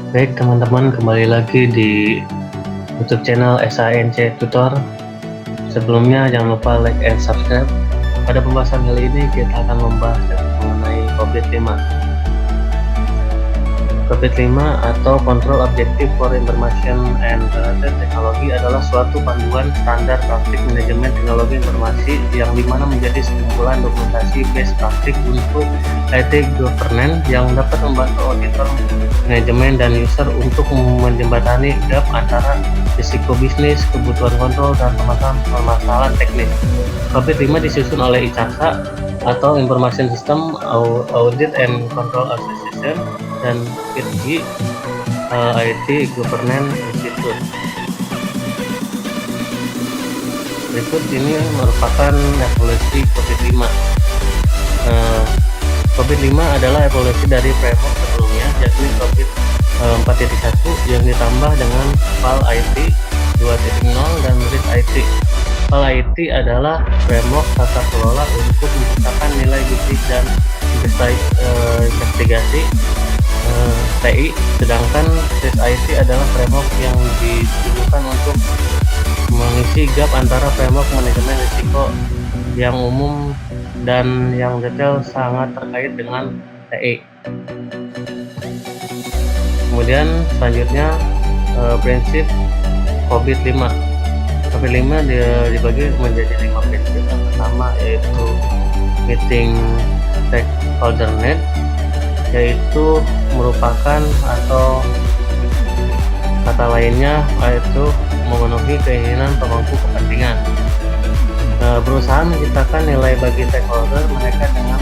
Baik teman-teman, kembali lagi di YouTube channel SANC Tutor. Sebelumnya jangan lupa like and subscribe. Pada pembahasan kali ini kita akan membahas mengenai COVID-5. COVID-5 atau Control Objective for Information and Related Technology adalah suatu panduan standar praktik manajemen teknologi informasi yang dimana menjadi sekumpulan dokumentasi best praktik untuk IT governance yang dapat membantu auditor, manajemen, dan user untuk menjembatani gap antara risiko bisnis, kebutuhan kontrol, dan permasalahan teknis. COVID-5 disusun oleh ICASA atau Information System Audit and Control Association dan ITG IT Governance Institute. Berikut ini merupakan evolusi COVID-5. COVID-5 adalah evolusi dari framework sebelumnya, yakni COVID 4.1 yang ditambah dengan PAL IT 2.0 dan RIS IT. PAL IT adalah framework tata kelola untuk menciptakan nilai bisnis dan investigasi TI, sedangkan RIS IT adalah framework yang ditujukan untuk mengisi gap antara framework manajemen risiko yang umum dan yang detail sangat terkait dengan TI. Kemudian selanjutnya prinsip COVID-5. COVID-5 dibagi menjadi 5 prinsip. Yang pertama yaitu meeting stakeholder need, yaitu merupakan atau kata lainnya yaitu memenuhi keinginan pemangku kepentingan. Berusaha menciptakan nilai bagi stakeholder mereka dengan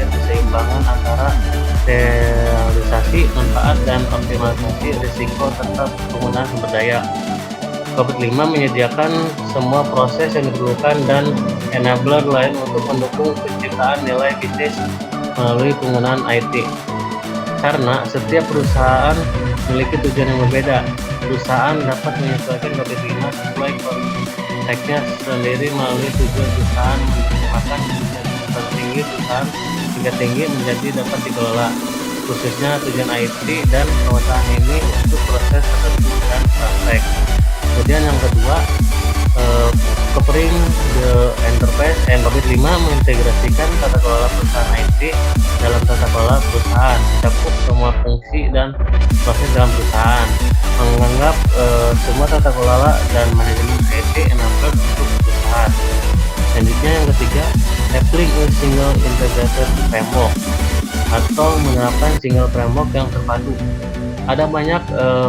keseimbangan antara realisasi manfaat dan optimalisasi risiko serta penggunaan sumber daya. COVID-5 menyediakan semua proses yang diperlukan dan enabler lain untuk mendukung penciptaan nilai bisnis melalui penggunaan IT. Karena setiap perusahaan memiliki tujuan yang berbeda, perusahaan dapat menyesuaikan COVID-5 sesuai konteksnya sendiri melalui tujuan perusahaan memastikan tertinggi perusahaan tingkat tinggi menjadi dapat dikelola, khususnya tujuan IT dan pengetahuan ini untuk proses tertentu dan praktek. Kemudian yang kedua, covering the enterprise and COVID-5 mengintegrasikan tata kelola perusahaan IT dalam tata kelola perusahaan, mencakup semua fungsi dan proses dalam perusahaan, menganggap semua tata kelola dan manajemen IT enabler untuk perusahaan. Selanjutnya yang ketiga, enabling a single integrated framework atau menerapkan single framework yang terpadu. Ada banyak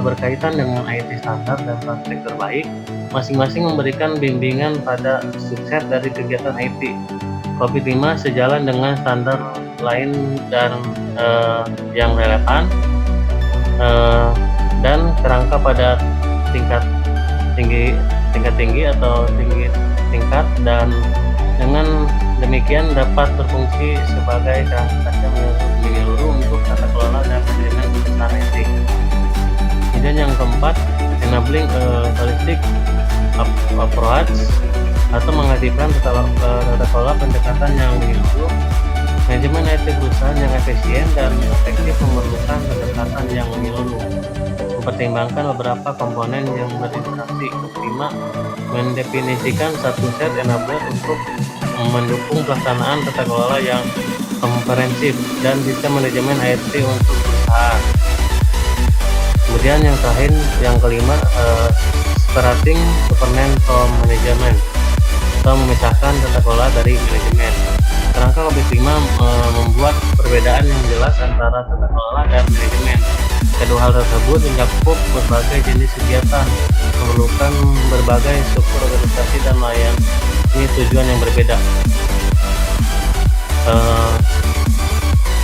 berkaitan dengan IT standar dan praktik terbaik, masing-masing memberikan bimbingan pada sukses dari kegiatan IT. COVID-5 sejalan dengan standar lain dan yang relevan dan kerangka pada tingkat tinggi atau tingkat dan dengan demikian dapat berfungsi sebagai kerangka yang menyeluruh untuk tata kelola dan manajemen perusahaan IT. Kemudian yang keempat, enabling a holistic approach atau menghadirkan tata kelola pendekatan yang menyeluruh. Manajemen IT perusahaan yang efisien dan efektif memerlukan pendekatan yang menyeluruh, mempertimbangkan beberapa komponen yang berinteraksi. Kelima, mendefinisikan satu set enabler untuk mendukung pelaksanaan tata kelola yang komprehensif dan sistem manajemen IT untuk perusahaan. Kemudian yang terakhir, yang kelima, separating governance from management atau memisahkan tata kelola dari manajemen. Kerangka COVID-5 membuat perbedaan yang jelas antara tata kelola dan manajemen. Kedua hal tersebut mencakup berbagai jenis kegiatan, memerlukan berbagai struktur organisasi dan melayani tujuan yang berbeda.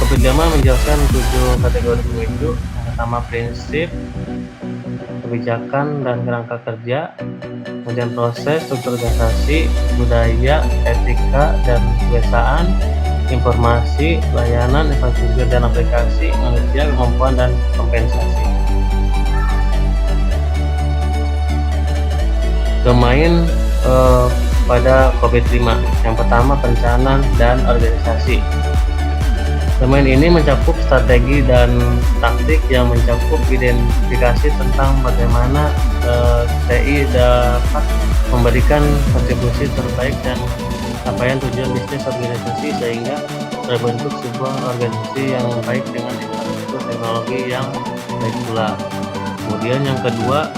COVID-5 menjelaskan 7 kategori pemicu. Yang pertama prinsip, kebijakan dan kerangka kerja, kemudian proses, struktur organisasi, budaya, etika dan kebiasaan, informasi, layanan, infrastruktur dan aplikasi, manusia, kemampuan dan kompensasi. Domain pada COVID-5. Yang pertama perencanaan dan organisasi. Domain ini mencakup strategi dan taktik yang mencakup identifikasi tentang bagaimana TI dapat memberikan kontribusi terbaik dan capaian tujuan bisnis organisasi sehingga terbentuk sebuah organisasi yang baik dengan infrastruktur teknologi yang baik pula. Kemudian yang kedua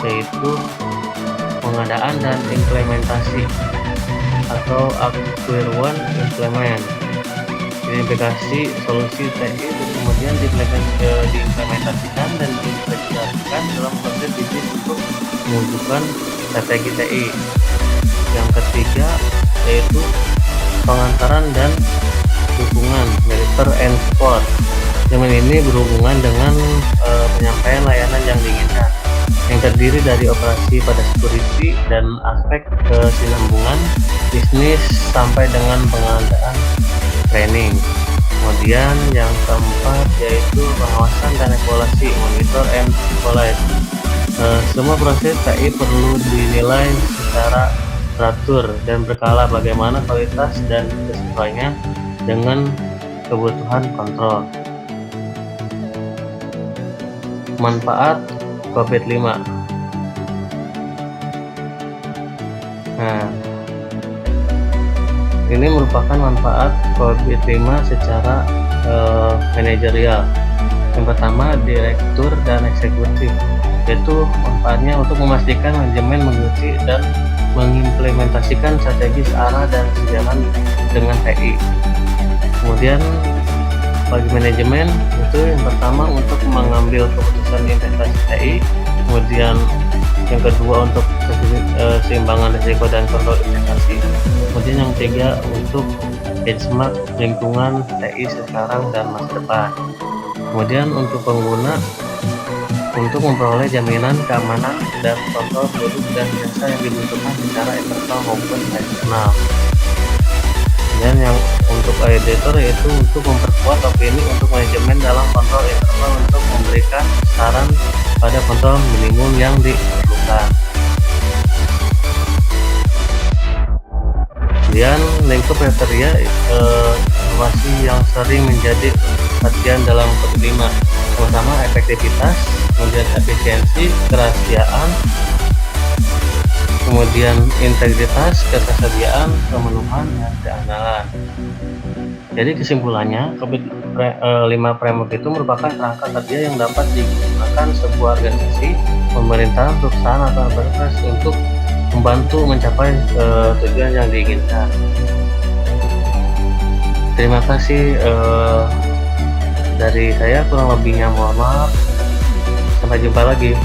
yaitu pengadaan dan implementasi atau acquire one implement. Identifikasi solusi TI kemudian diimplementasikan dan diintegrasikan dalam proses bisnis untuk mewujudkan strategi TI. Yang ketiga yaitu pengantaran dan dukungan deliver and support. Domain ini berhubungan dengan penyampaian layanan yang diinginkan, yang terdiri dari operasi pada security dan aspek kesinambungan bisnis sampai dengan pengadaan training. Kemudian yang keempat yaitu pengawasan dan evaluasi, monitor and evaluate. Semua proses TI perlu dinilai secara teratur dan berkala bagaimana kualitas dan kesesuaiannya dengan kebutuhan kontrol. Manfaat COVID-5. Nah, ini merupakan manfaat COVID-5 secara manajerial. Yang pertama, direktur dan eksekutif, yaitu manfaatnya untuk memastikan manajemen mengikuti dan mengimplementasikan strategi searah dan sejalan dengan TI. Kemudian bagi manajemen itu yang pertama untuk mengambil keputusan investasi TI, kemudian yang kedua untuk keseimbangan risiko dan kontrol investasi, kemudian yang ketiga untuk benchmark lingkungan TI sekarang dan masa depan. Kemudian untuk pengguna untuk memperoleh jaminan keamanan dan kontrol produk dan jasa yang dibutuhkan secara internal maupun eksternal. Dan yang untuk auditor yaitu untuk memperkuat opini untuk manajemen dalam kontrol internal untuk memberikan saran pada kontrol minimum yang diperlukan. Kemudian lingkup kriteria informasi yang sering menjadi perhatian dalam COVID-5, pertama efektivitas, kemudian efisiensi, kerahasiaan, kemudian integritas, ketersediaan, kemenuhan, dan keandalan. Jadi kesimpulannya, COVID-5 framework itu merupakan kerangka kerja yang dapat digunakan sebuah organisasi, pemerintahan, perusahaan, atau enterprise untuk membantu mencapai tujuan yang diinginkan. Terima kasih dari saya, kurang lebihnya mohon maaf. Sampai jumpa lagi.